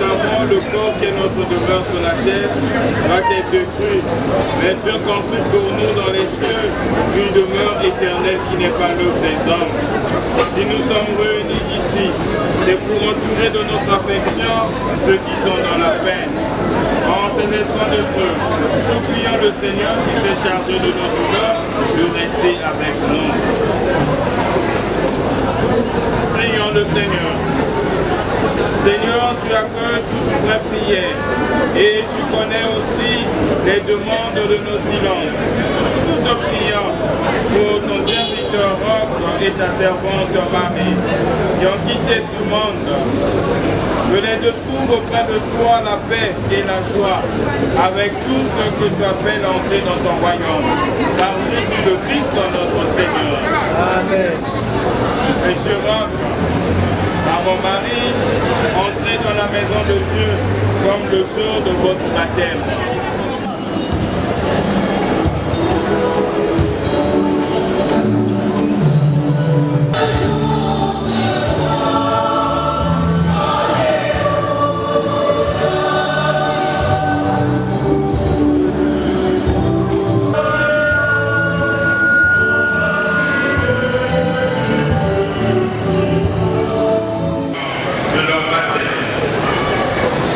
savons, le corps qui est notre demeure sur la terre va être détruit. Mais Dieu construit pour nous dans les cieux une demeure éternelle qui n'est pas l'œuvre des hommes. Si nous sommes réunis ici, c'est pour entourer de notre affection ceux qui sont dans la peine. En ces instants de feu, supplions le Seigneur qui s'est chargé de nos douleurs de rester avec nous. Prions le Seigneur. Seigneur, tu accueilles toute vraie prière et tu connais aussi les demandes de nos silences. Nous te prions pour ton serviteur Roch et ta servante Mamie qui ont quitté ce monde. Que les deux trouvent auprès de toi la paix et la joie avec tous ceux que tu appelles à entrer dans ton royaume. Par Jésus le Christ, notre Seigneur. Amen. Monsieur Roch, par mon mari, entrez dans la maison de Dieu comme le jour de votre baptême.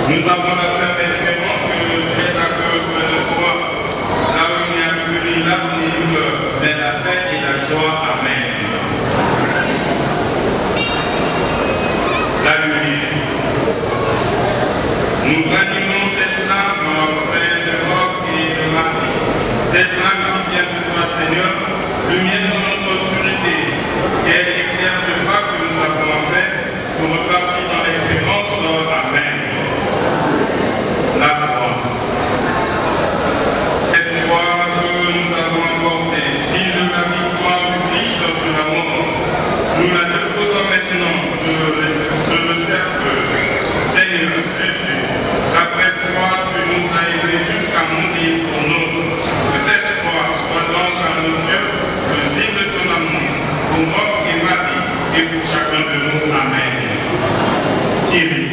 Nous avons la ferme espérance que Dieu est à cœur de toi, là où il n'y a plus ni larmes ni douleur, mais la paix et la joie. Amen. La lumière. Nous ranimons cette flamme auprès de Roch et de Marie. Cette flamme qui vient de toi, Seigneur, lumière dans notre obscurité. Elle éclaire ce choix que nous avons fait pour repartir dans l'espérance. Amen. La croix. Cette croix que nous avons emportée, signe de la victoire du Christ sur la mort, nous la déposons maintenant sur le cercueil. Seigneur Jésus, après toi, tu nous as aidés jusqu'à mourir pour nous. Que cette croix soit donc à nos yeux le signe de ton amour pour Roch et Marie et pour chacun de nous. Amen. Thierry.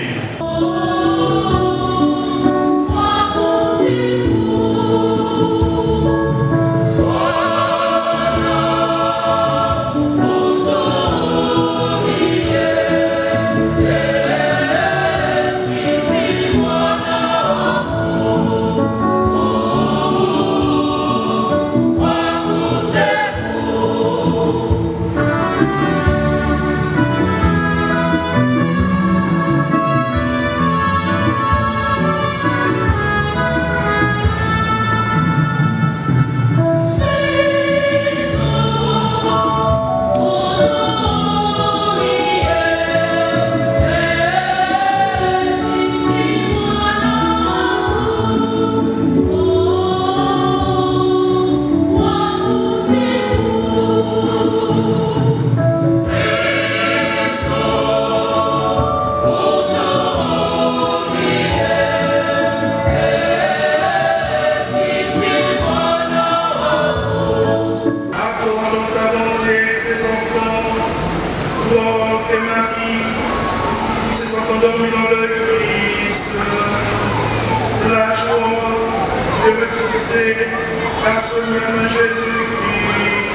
Par ce même Jésus-Christ,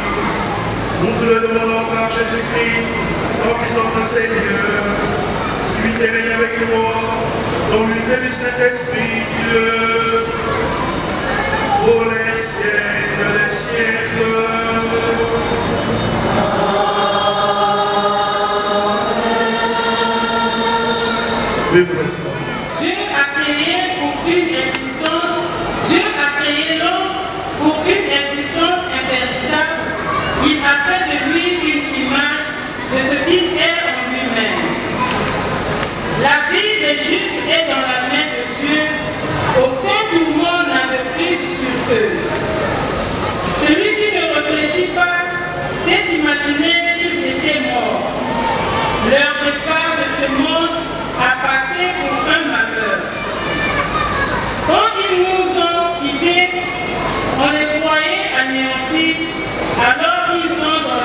nous te le demandons par Jésus-Christ, ton Fils notre Seigneur, qui vit et règne avec toi, dans l'unité du Saint-Esprit, Dieu, pour les siècles des siècles. Veuillez vous asseoir. Dieu a créé pour une existence, Dieu a créé l'homme pour une existence impérissable. Il a fait de lui une image de ce qu'il est en lui-même. La vie des justes est dans la main de Dieu. Aucun mouvement n'a de prise sur eux. Celui qui ne réfléchit pas s'est imaginé qu'ils étaient morts. Leur départ de ce monde a passé pour un malheur. Quand ils nous ont quittés, on les croyait anéantis, alors qu'ils sont dans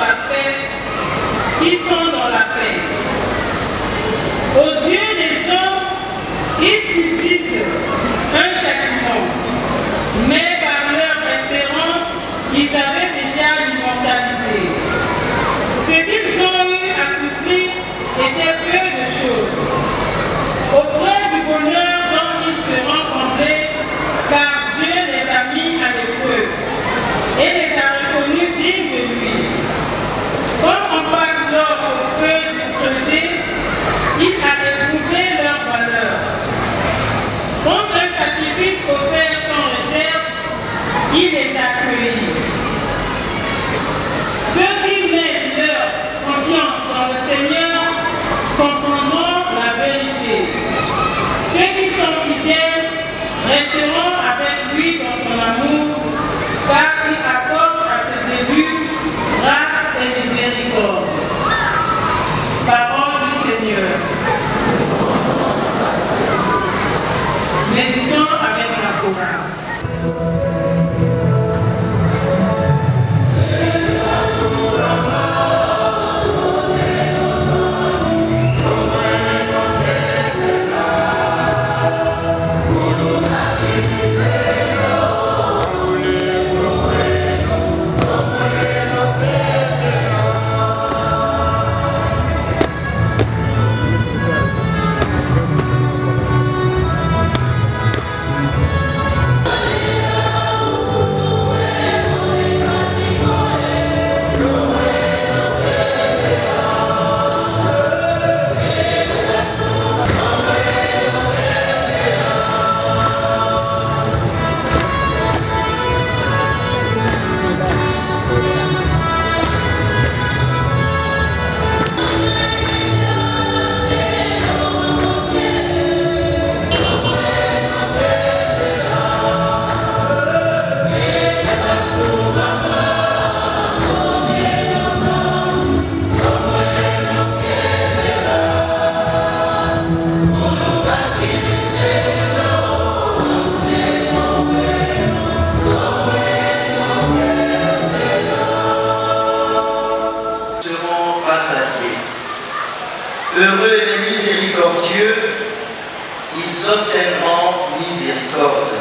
obtiendront miséricorde.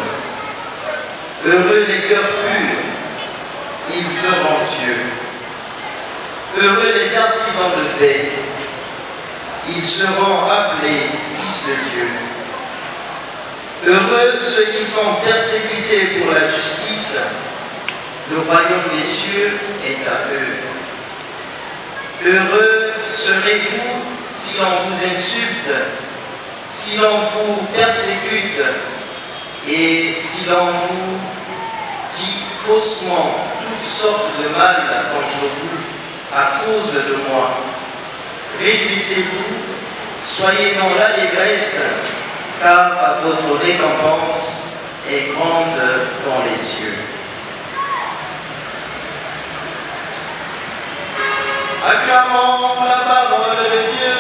Heureux les cœurs purs, ils verront Dieu. Heureux les artisans de paix, ils seront appelés fils de Dieu. Heureux ceux qui sont persécutés pour la justice, le royaume des cieux est à eux. Heureux serez-vous si l'on vous insulte, si l'on vous persécute et si l'on vous dit faussement toutes sortes de mal contre vous à cause de moi. Réjouissez-vous, soyez dans l'allégresse, car votre récompense est grande dans les cieux. Acclamons la parole de Dieu.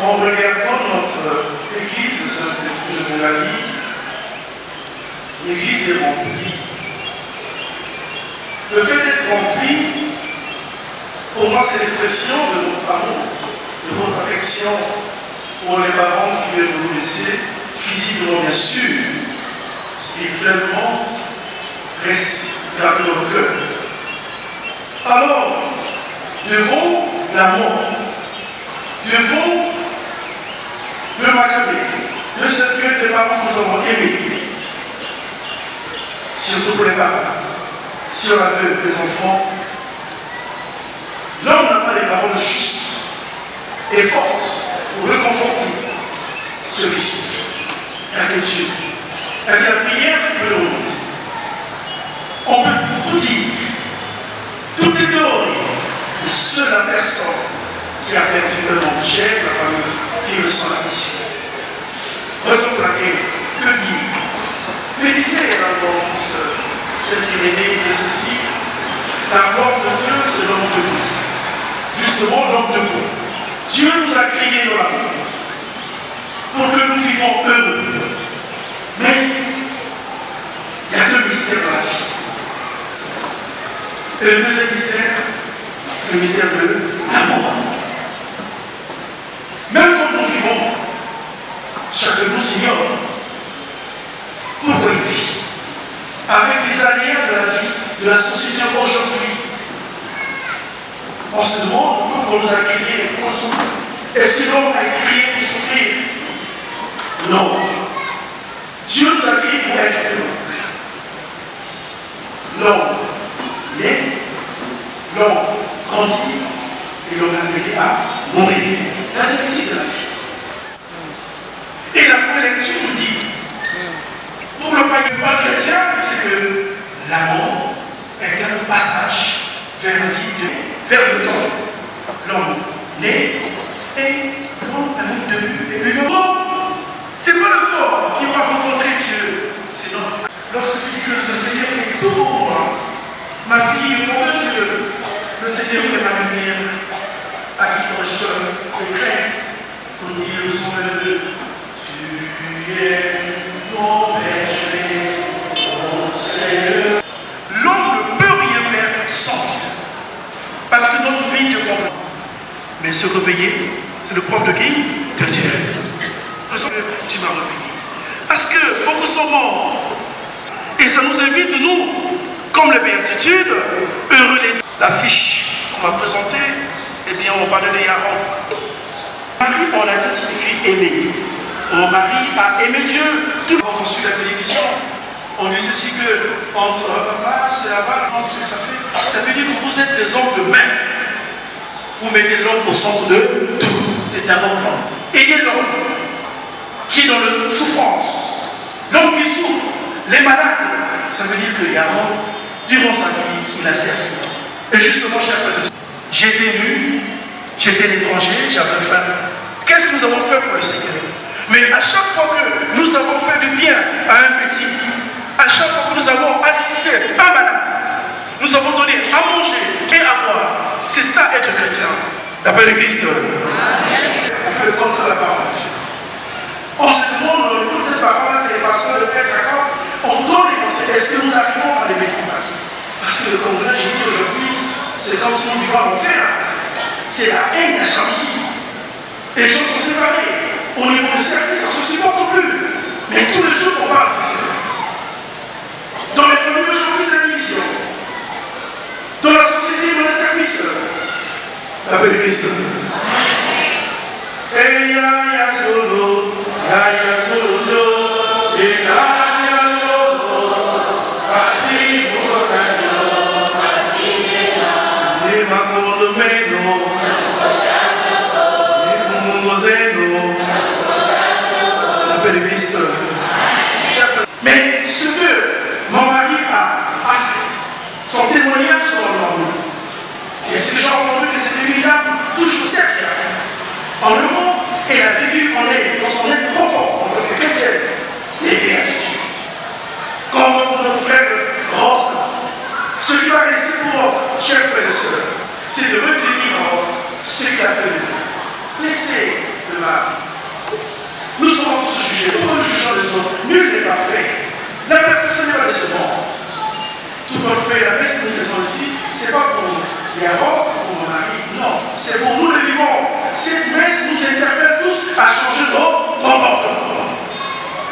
En regardant notre Église, le Saint-Esprit de la vie, l'Église est remplie. Le fait d'être rempli, pour moi, c'est l'expression de notre amour, de votre affection pour les parents qui viennent nous laisser, physiquement bien sûr, spirituellement, reste gravé dans le cœur. Alors, devant l'amour, devant le magasin, de ce que les parents nous avons aimés, surtout pour les parents, sur la veuve des enfants, l'homme n'a pas des paroles justes et fortes pour réconforter celui-ci. Il n'y a que Dieu. Avec la prière, peut le remonter. On peut tout dire, tout est théorie, et seule la personne qui a perdu un membre cher de la famille qui ressent la mission. Raison pour laquelle, que dire? Mais disait l'annonce, cette Irénée de ceci, la gloire de Dieu, c'est l'homme debout. Justement, l'homme debout. Dieu nous a créés dans l'amour pour que nous vivions heureux. Mais il y a deux mystères dans la vie. Et le deuxième mystère, c'est le mystère de l'amour. Même quand nous vivons, chacun de nous ignore pourquoi il vit. Avec les aléas de la vie, de la société aujourd'hui, on se demande pourquoi on nous a créés pour souffrir. Est-ce que l'homme a été créé pour souffrir? Non. Dieu nous a créés pour être heureux. L'homme naît, l'homme grandit et l'homme est appelé à mourir. La difficulté de la vie. Et la première lecture nous dit, pour le pas chrétien, c'est que la mort est un passage vers la vie, vers le temps. L'homme naît et l'homme a une début. Et le mort, c'est pas le corps qui va rencontrer Dieu. C'est non. Lorsque tu dis que le Seigneur est tout pour moi, ma fille, mon Dieu, le Seigneur est ma lumière, à qui je fais grâce pour dire le son de tu es mon berger, mon Seigneur. L'homme ne peut rien faire sans Dieu. Parce que notre vie ne comprend pas. Mais se réveiller, c'est le propre de qui? De Dieu. Parce que tu m'as réveillé. Parce que beaucoup sont morts. Et ça nous invite, nous, comme les béatitudes, heureux les... L'affiche qu'on m'a présentée, eh bien, on parlait de Yaron. Marie, on l'a dit, signifie aimer. Mon mari a aimé Dieu. Tout le monde a conçu la télévision. On dit ceci que entre Hamas et Aval, ça fait dire que vous êtes des hommes de main. Vous mettez l'homme au centre de tout. C'est important. Aidez l'homme qui est dans la souffrance. L'homme qui souffre, les malades. Ça veut dire que Yaron, durant sa vie, il a servi. Et justement, chers frères, j'étais nu, j'étais l'étranger, j'avais faim. Qu'est-ce que nous avons fait pour le Seigneur? Mais à chaque fois que nous avons fait du bien à un petit, à chaque fois que nous avons assisté à un malade, nous avons donné à manger et à boire. C'est ça être chrétien. La paix de Christ. On fait le contraire de la parole de Dieu. On se demande, on écoute cette parole que les pasteurs de Père d'accord, on donne les conseils. Est-ce que nous arrivons à les mettre en pratique? Parce que comme là, j'ai dit aujourd'hui, c'est comme si nous vivions en enfer. C'est la haine, la jalousie. Les gens sont séparés. Au niveau du service, ça ne se supporte plus. Mais tous les jours, on parle de Dieu. Dans les familles aujourd'hui, c'est la division. Dans la société, dans les services. La paix de Christ. Mais ce que mon mari a fait, son témoignage dans le monde, et ce que j'ai entendu que c'était une dame toujours servie. En le monde, elle a vécu en elle, dans son être profond, en tant que chrétienne, les béatitudes. Comme pour notre frère Rob, ce qui va rester pour Rob, chers frères et sœurs, c'est de retenir en Rob ce qu'il a fait de nous. Laissez le mal. Nous sommes tous jugés, nous jugeons les autres, nul n'est parfait. La perfection n'est pas de ce monde. Tout qu'on fait, la messe que nous faisons ici, ce n'est pas pour Yarob, pour mon mari, non, c'est pour nous les vivants. Cette messe nous interpelle tous à changer nos comportements.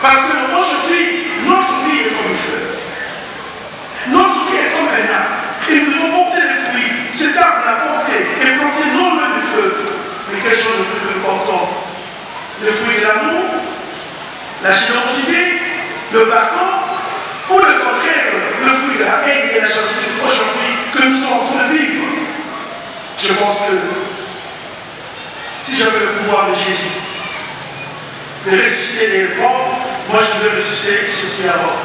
Parce qu'aujourd'hui, notre vie est comme une fleur. Notre vie est comme un arbre. Et nous devons porter les fruits. Cet arbre l'a porté et planté non loin du fleuve. Mais quel genre de fruit que nous portons? Le fruit de l'amour, la générosité, le pardon, ou le contraire, le fruit de la haine et la jalousie aujourd'hui que nous sommes en train de vivre. Je pense que si j'avais le pouvoir de Jésus de ressusciter les morts, moi je devais ressusciter ce qui est avant.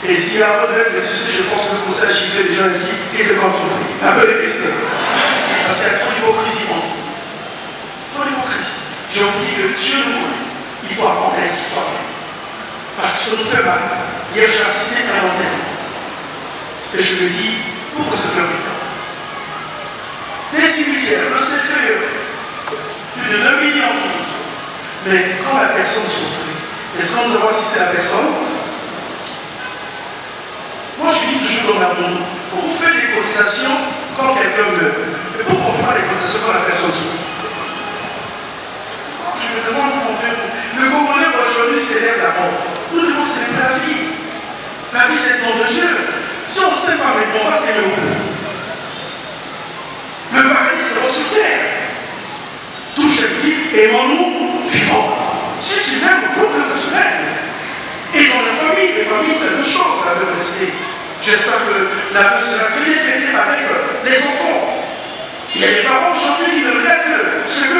Et si avant devait ressusciter, je pense que pour ça j'y fais les gens ici qui étaient contre lui. Un peu les Christ. Parce qu'il y a trop d'hypocrisie en nous. Trop d'hypocrisie. Je vous dis que Dieu nous connaît. Il faut apprendre à être citoyen. Parce que ça nous fait mal. Hier, j'ai assisté à un enterrement. Et je me dis, pourquoi se faire du temps? Les cimetières, le cercueil, plus de 9 millions de gens. Mais quand la personne souffre, est-ce que nous avons assisté à la personne? Moi, je dis toujours dans l'amour, on fait des cotisations quand quelqu'un meurt. Mais pourquoi on ne fait pas des cotisations quand la personne souffre? Je me demande comment on fait. Le Congolais aujourd'hui célèbre la mort. Nous devons célébrer la vie. La vie, c'est le don de Dieu. Si on ne sait pas, mais on va s'aimer où? Le paradis, c'est sur terre. Tout je dis, aimons-nous vivants. Si tu m'aimes, prouve que tu m'aimes. Et dans la famille, les familles, c'est la même chose, la diversité. J'espère que la vie sera très bien traitée avec les enfants. Il y a des parents aujourd'hui qui ne regardent que ce que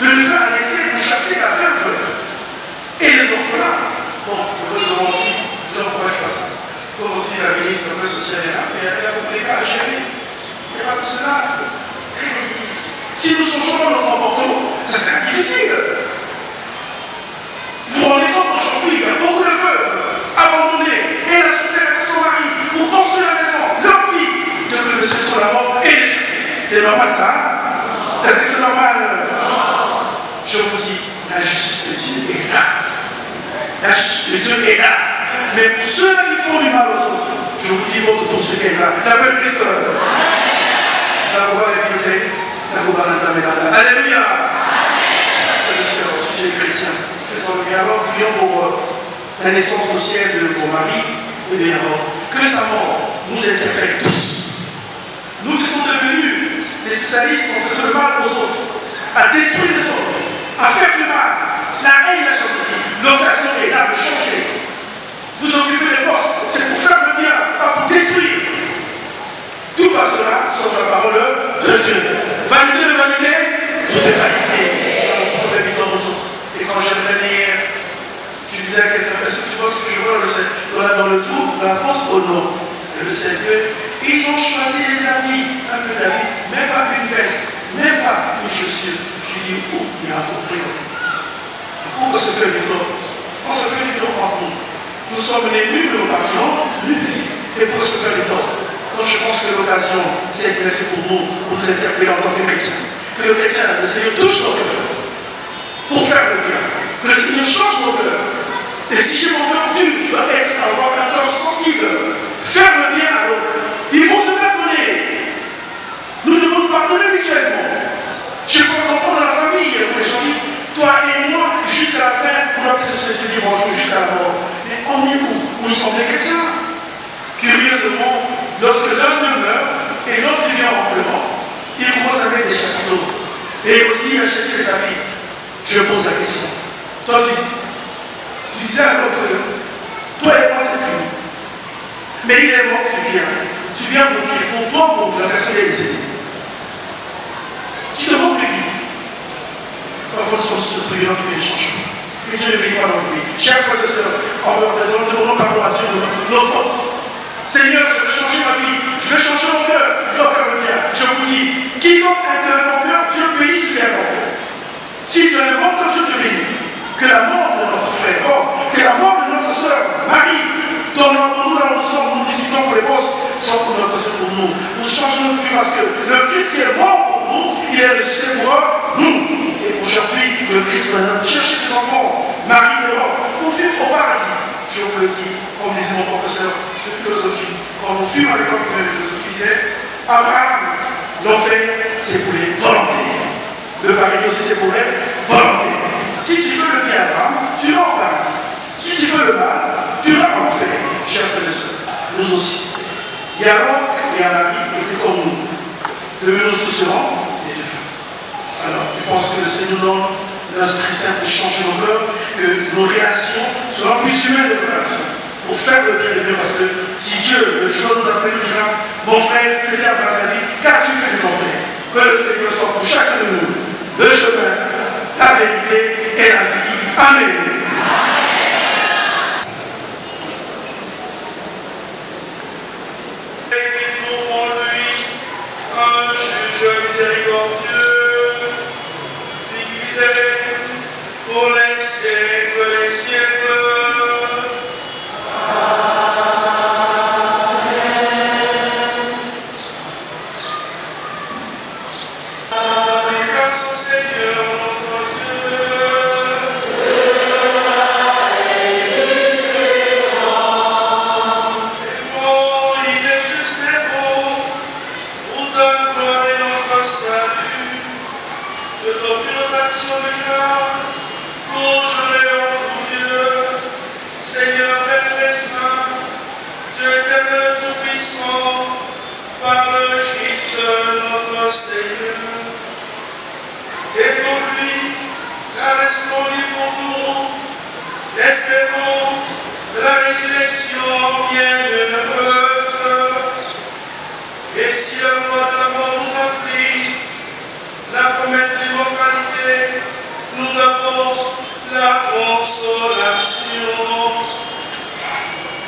de le faire laisser ou chasser la veuve. Et les orphelins. Bon, heureusement aussi, je n'encourage pas ça. Comme aussi la ministre des Affaires sociales est là, mais elle a beaucoup de cas à gérer. Il n'y a pas tout cela. Si nous changeons pas notre comportement, ça sera difficile. Vous vous rendez compte qu'aujourd'hui, il y a beaucoup de veuves abandonnées. Elle a souffert avec son mari pour construire la maison, leur fille, de que le monsieur trouve la mort et les chasser. C'est normal ça? Est-ce que c'est normal? Je vous dis, la justice de Dieu est là. La justice de Dieu est là. Mais pour ceux-là qui font du mal aux autres, je vous dis votre tour, ce qui est là. La belle Christ. La voix est biblée. La voix est alléluia. Si tu es chrétien, faisons le alors prions pour la naissance au ciel de mon mari et de Yarob. Que sa mort nous interpelle tous. Nous qui sommes devenus des spécialistes, on fait le mal aux autres, à détruire les autres, à faire du mal, la haine, la jalousie. sommes les nuls au bâtiment, nuls, et pour se faire les torts. Donc je pense que l'occasion, c'est pour nous, pour nous interpeller en tant que chrétiens. Que le chrétien, le Seigneur touche nos cœurs pour faire le bien. Que le Seigneur change nos cœurs. Et si j'ai mon cœur dur, je dois avoir un cœur sensible, faire le bien à l'autre. Il faut se pardonner. Nous devons nous pardonner mutuellement. Je peux comprendre dans la famille où les gens disent, toi et moi, jusqu'à la fin, on doit se dire bonjour jusqu'à la mort. Mais on est où? Nous sommes des chrétiens. Curieusement, lorsque l'un demeure et l'autre devient en pleurant, il commence à mettre des chapiteaux. Et aussi acheter des habits. Je pose la question. Toi, tu disais à l'autre, toi et moi, c'est fini. Mais il est mort, tu viens. Tu viens pour qui? Pour toi ou pour la personne qui est décédée? Tu te moques de qui? Parfois, nous sommes surpris dans tous les changements. Que Dieu ne vit pas dans notre vie. Chaque fois que nous demandons pardon à Dieu de nos fautes. Seigneur, je veux changer ma vie. Je veux changer mon cœur. Je dois faire le bien. Je vous dis, quiconque a un bon cœur, Dieu bénit celui qui a un bon cœur. Si tu as un bon cœur, Dieu te bénit. Que la mort de notre frère, que la mort de notre soeur, Marie, dont nous là nous sommes, nous discutons pour les postes, soit pour notre pour nous. Nous changeons notre vie parce que le Christ qui est mort pour nous, il est ressuscité pour nous. Et aujourd'hui, le Christ maintenant chercher ses enfants, Marie et Europe, pour vivre au paradis. Je vous le dis, comme disait mon professeur de philosophie, quand on fume à l'école de philosophie, disait Abraham, l'enfer, c'est pour les volontaires. Le paradis aussi, c'est pour les volontaires. Si tu veux le bien, Abraham, tu vas au paradis. Si tu veux le mal, tu vas en enfer. Chers frères et sœurs, nous aussi. Yarouk et Marie étaient comme nous. De nous serons des deux femmes. Alors, je pense que le Seigneur nous donne l'Esprit Saint pour changer nos cœurs, que nos réactions soient plus humaines de nos réactions, pour faire le bien, parce que si Dieu, le jour nous appelle, nous dira, mon frère, tu étais à Brazzaville, qu'as-tu fait de ton frère? Que le Seigneur soit pour chacun de nous le chemin, la vérité et la vie. Amen. Un juge miséricordieux, lui qui miséricorde pour les siècles des siècles. Amen. Grâce au Seigneur notre Dieu. Et bon, il est juste et bon. Pour ta gloire et notre salut, de t'offrir notre action de grâce, toujours et en tout Dieu, Seigneur Père très saint, Dieu éternel tout-puissant, par le Christ notre Seigneur. C'est en lui la responsabilité pour nous, l'espérance de la résurrection bienheureuse. Et si la loi de la mort nous afflige, la promesse de l'immortalité nous apporte la consolation.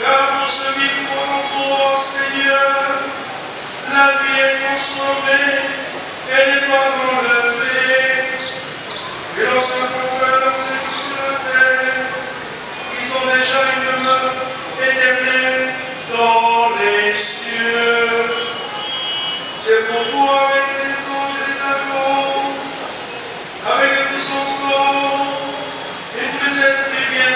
Car pour ceux qui croient en toi, Seigneur, la vie est transformée, elle n'est pas enlevée. Et lorsque nos confrères leur séjour sur la terre, ils ont déjà une demeure éternelle dans les cieux. C'est pourquoi avec les anges et les archanges, avec les puissances corps et tous les esprits bien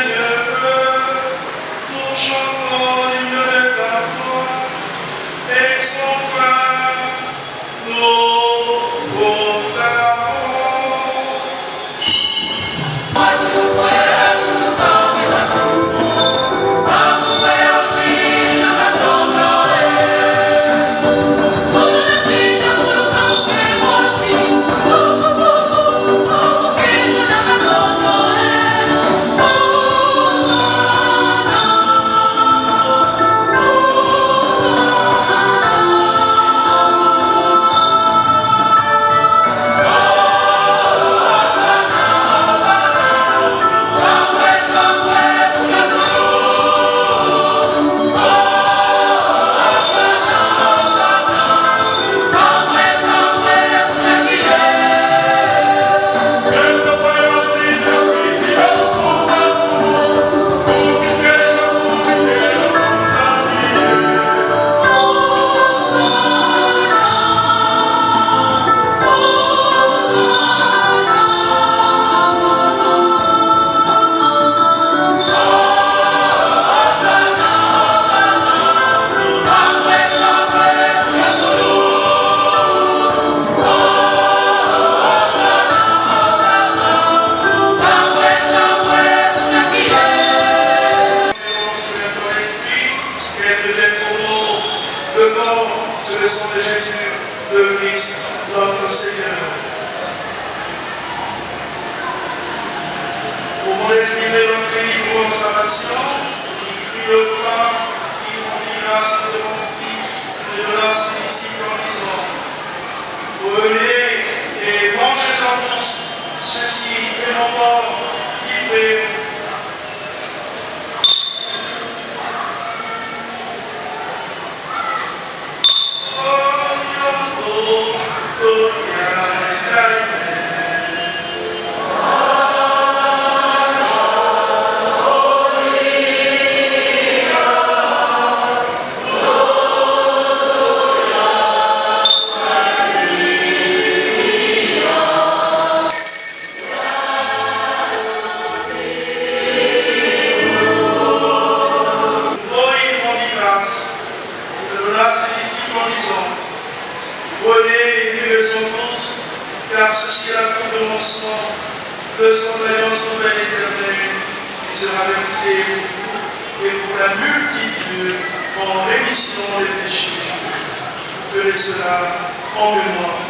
Christ, notre Seigneur. Au moment d'élivrer notre libre consommation, il prit le pain, il rendit grâce à Dieu, il le donna à ses disciples en disant, prenez et mangez-en tous, ceci est mon corps livré. Car ceci est la fin de mon sang, de son alliance nouvelle éternelle, qui sera versé et pour la multitude en rémission des péchés. Vous ferez cela en mémoire.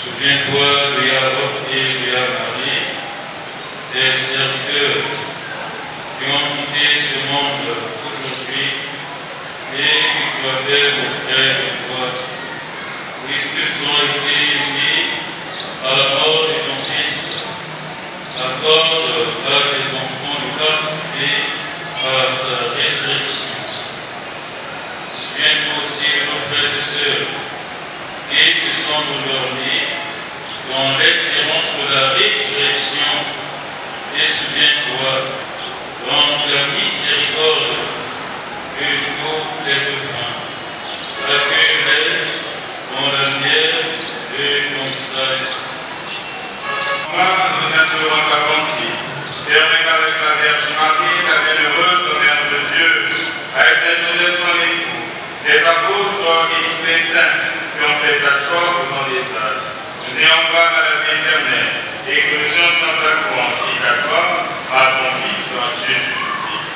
Souviens-toi, lui a apporté, lui a Marie, des serviteurs qui ont quitté ce monde aujourd'hui et qui soient auprès de toi, puisqu'ils ont été unis à la mort de ton Fils. Accorde à tes enfants de participer à sa résurrection. Souviens-toi aussi de nos frères et sœurs qui se sont endormis dans l'espérance de la résurrection, et souviens-toi dans la miséricorde de tous les défunts. Accueille-les dans la lumière de ton visage. Nous implorons ta bonté. Permets qu'avec la Vierge Marie, la bienheureuse Mère de Dieu, avec Saint Joseph son époux, les apôtres et tous les saints qui ont fait ta choix au nom des âges, nous ayons part à la vie éternelle et que nous chantions ta louange et ta gloire à ton Fils, Jésus-Christ.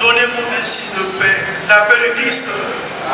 Donnez-vous des signes de paix. La paix de Christ. Oh,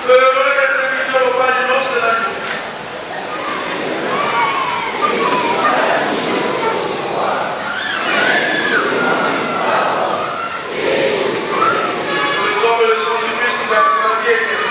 Heureux les invités au repas des noces de l'agneau. Le corps et le sang du Christ qui va pour la vie éternelle.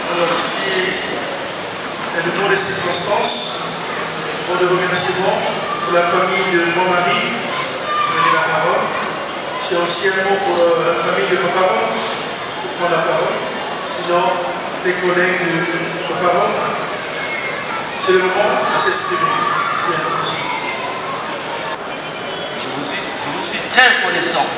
Alors si il y a de bonnes circonstances, pour de remerciements pour la famille de mon mari, prenez la parole. Si aussi un mot pour la famille de Papa Ron, pour prendre la parole. Sinon, les collègues de Papa Ron, c'est le moment de s'exprimer. Je vous suis très reconnaissant.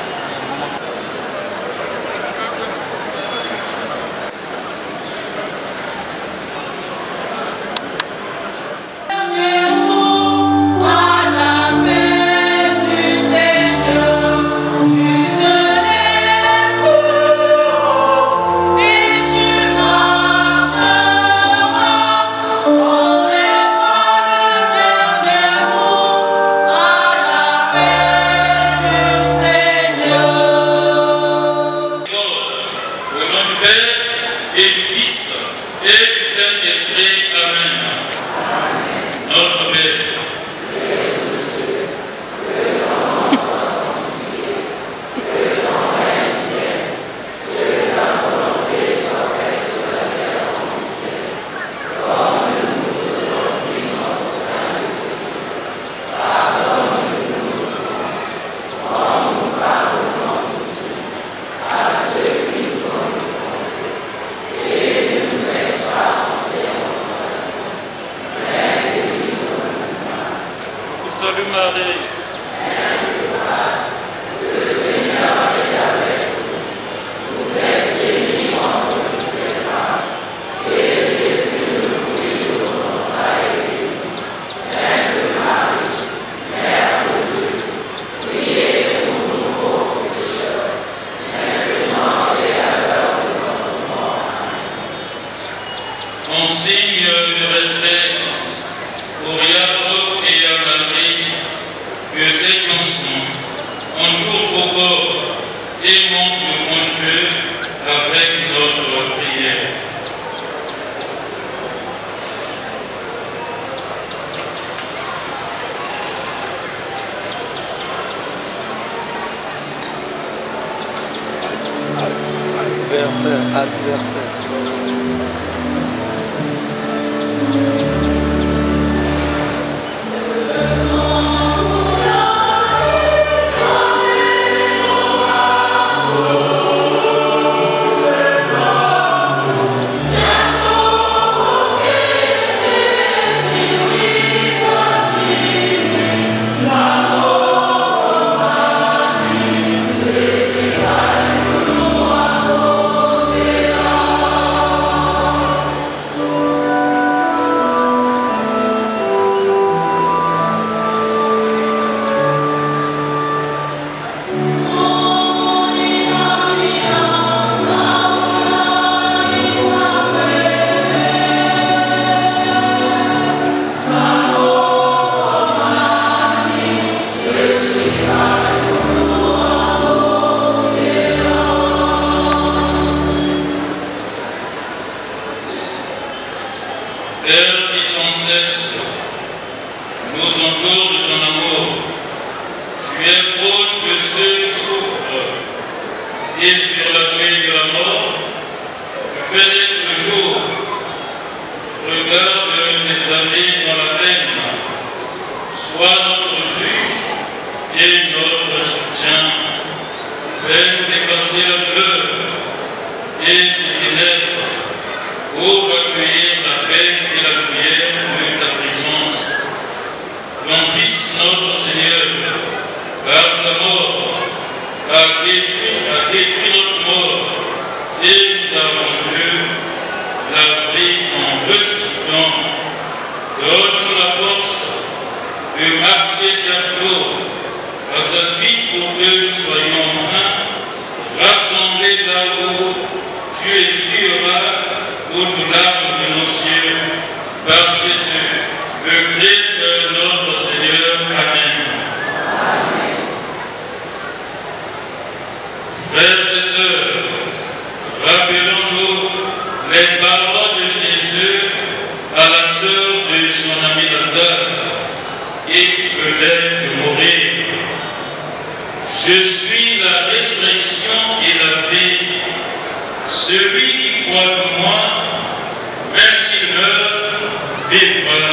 Et du Fils et du Saint-Esprit. Amen. Notre Père. Salut Marie. Le Seigneur est avec vous. Vous êtes bénie entre toutes les femmes, et Jésus, le fruit de vos entrailles, Sainte Marie, Mère de Dieu, priez pour nous pauvres pécheurs, maintenant et à l'heure de notre mort. En signe de respect pour Jacob et à Marie, que cet enfant entoure vos corps et montre devant Dieu avec notre prière. Adversaire. qui sans cesse nous entoure de ton amour. Tu es proche de ceux qui souffrent et sur la nuit de la mort, tu fais naître le jour. Regarde tes amis dans la peine, sois notre juge et notre soutien. Fais-nous dépasser la peur et ces ténèbres pour accueillir la paix et la lumière de ta présence. Ton Fils, notre Seigneur, par sa mort, a détruit notre mort et nous a rendu la vie en ressuscitant. Donne-nous la force de marcher chaque jour à sa suite pour que nous soyons enfin rassemblés là où tu essuieras toutes larmes de nos cieux par Jésus, le Christ notre Seigneur. Amen. Frères et sœurs, rappelons-nous les paroles de Jésus à la sœur de son ami Lazare qui venait de mourir. Je suis la résurrection et la vie. Celui qui croit en moi, même s'il meurt, vivra.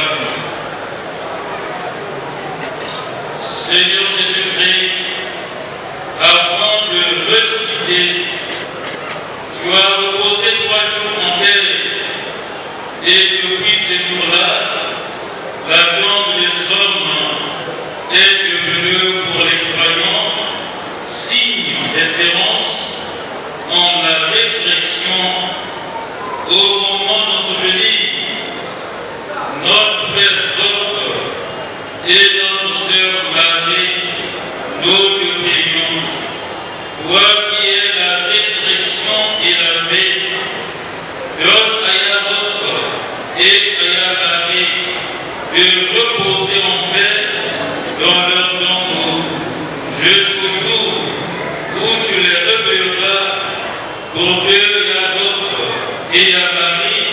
Seigneur Jésus-Christ, avant de ressusciter, tu as reposé 3 jours en terre, et depuis ces jours-là, la tombe des hommes est devenue pour les croyants signe d'espérance en la résurrection. Au moment d'ensevelir notre frère Doc et notre sœur Marie, nous te prions. Toi qui es la résurrection et la vie, donne à Yahweh et à Marie de reposer en paix dans leur tombeau jusqu'au jour où tu les réveilleras pour que Yahweh et à Marie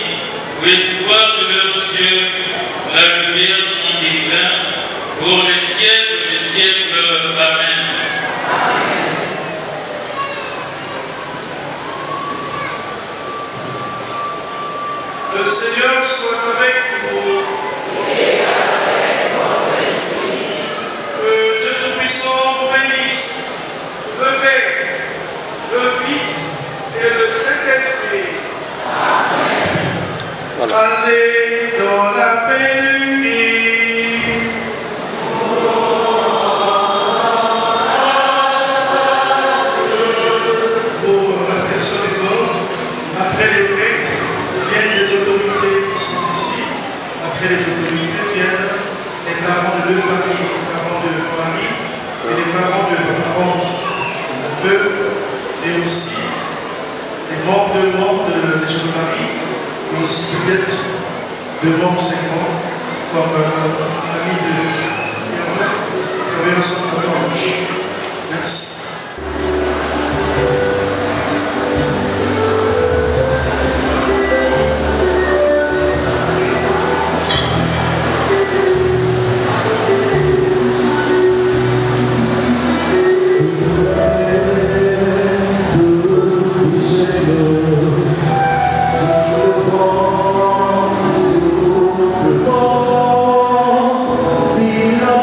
puissent voir de leurs yeux la lumière sans déclin pour les siècles des siècles. Amen. Le Seigneur soit avec vous. Et avec votre esprit. Que Dieu Tout-Puissant vous bénisse, le Père, le Fils et le Saint-Esprit. Amen. Allez dans la paix du Christ. Pour la station du corps, après les prêtres, viennent les autorités qui sont ici. Après les autorités viennent les parents de 2 familles, les parents de Marie et les parents de mon neveu, et aussi les membres de Légion de Marie, et aussi peut-être de membres 50, comme l'ami de Yahweh, qui avait ensemble à l'ange. Merci. Si la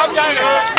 Thank you.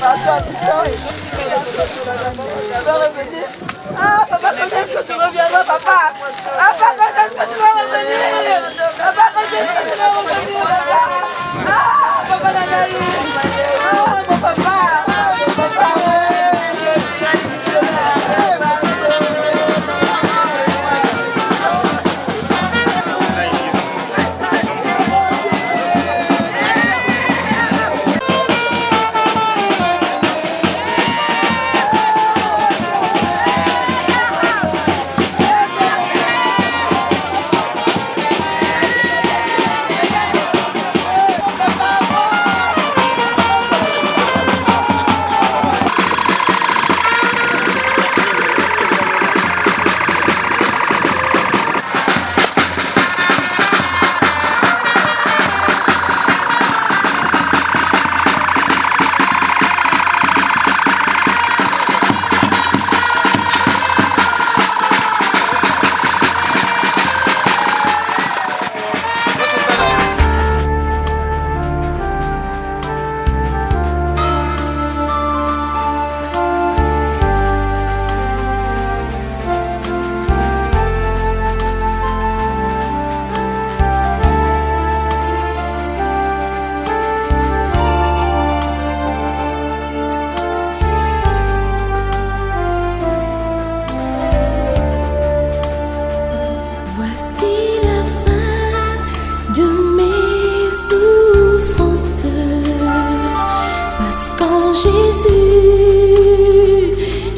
Ah, papa, quand est-ce que tu reviendras, papa? Papa, quand est-ce que tu vas revenir? Papa, quand est-ce que tu vas revenir, papa? Ah, papa, la ah, mon papa. Ah, mon papa,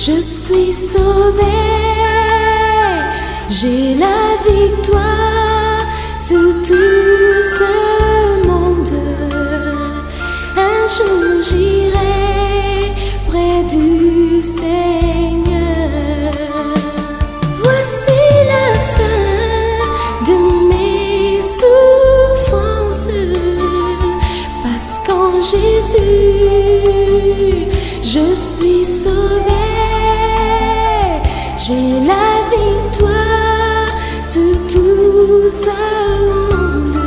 je suis sauvé, j'ai la victoire sur tout ce monde. Un jour j'irai près du Seigneur. Voici la fin de mes souffrances, parce qu'en Jésus je suis sauvé. J'ai la victoire sur tout ce monde.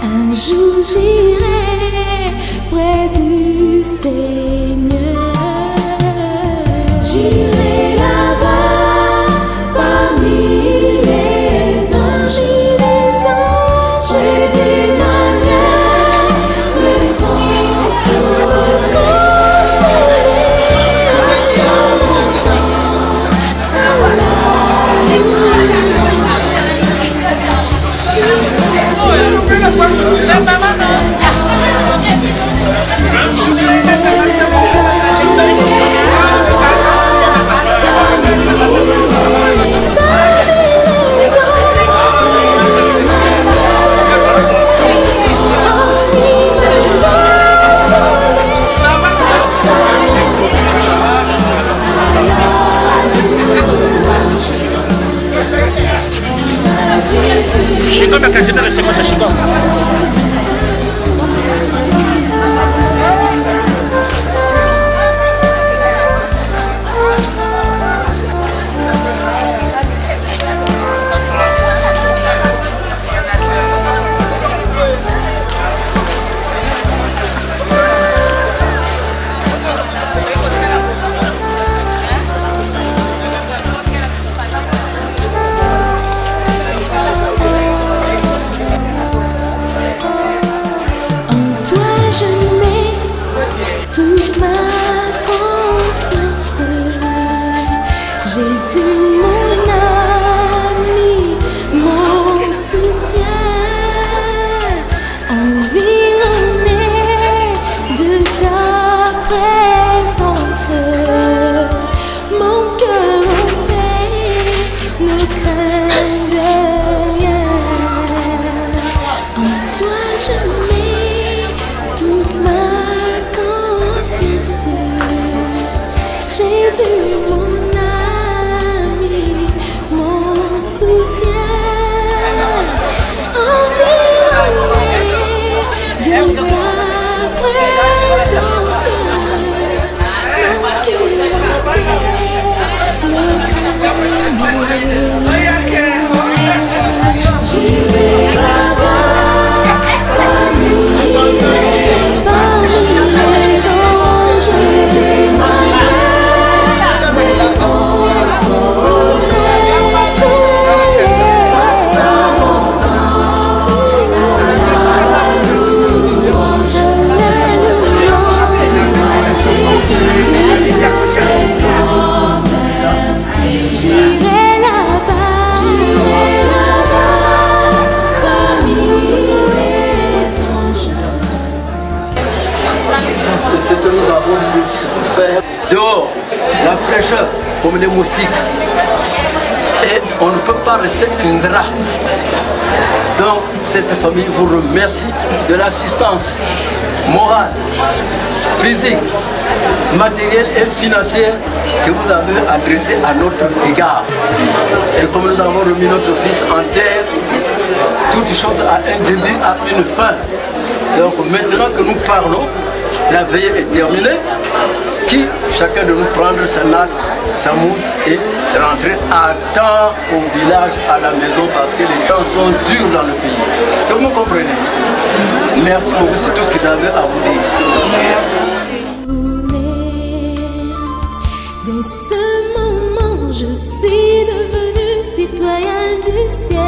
Un jour j'irai près du Seigneur. J'irai là-bas parmi les anges. J'ai des manières me consoler. Chegou minha caseta na segunda, chegou. Parmi les anges. souffert. Dehors, la fraîcheur comme des moustiques. Et on ne peut pas rester ingrat. Donc cette famille vous remercie de l'assistance morale, physique, matérielle et financière que vous avez adressée à notre égard. Et comme nous avons remis notre fils en terre, toute chose a un début, a une fin. Donc maintenant que nous parlons, la veillée est terminée. Qui, chacun de nous prendre sa natte, sa mousse et rentrer à temps au village, à la maison, parce que les temps sont durs dans le pays. Est-ce que vous me comprenez? Merci beaucoup, c'est tout ce que j'avais à vous dire. Dès ce moment, je suis devenu citoyen du ciel.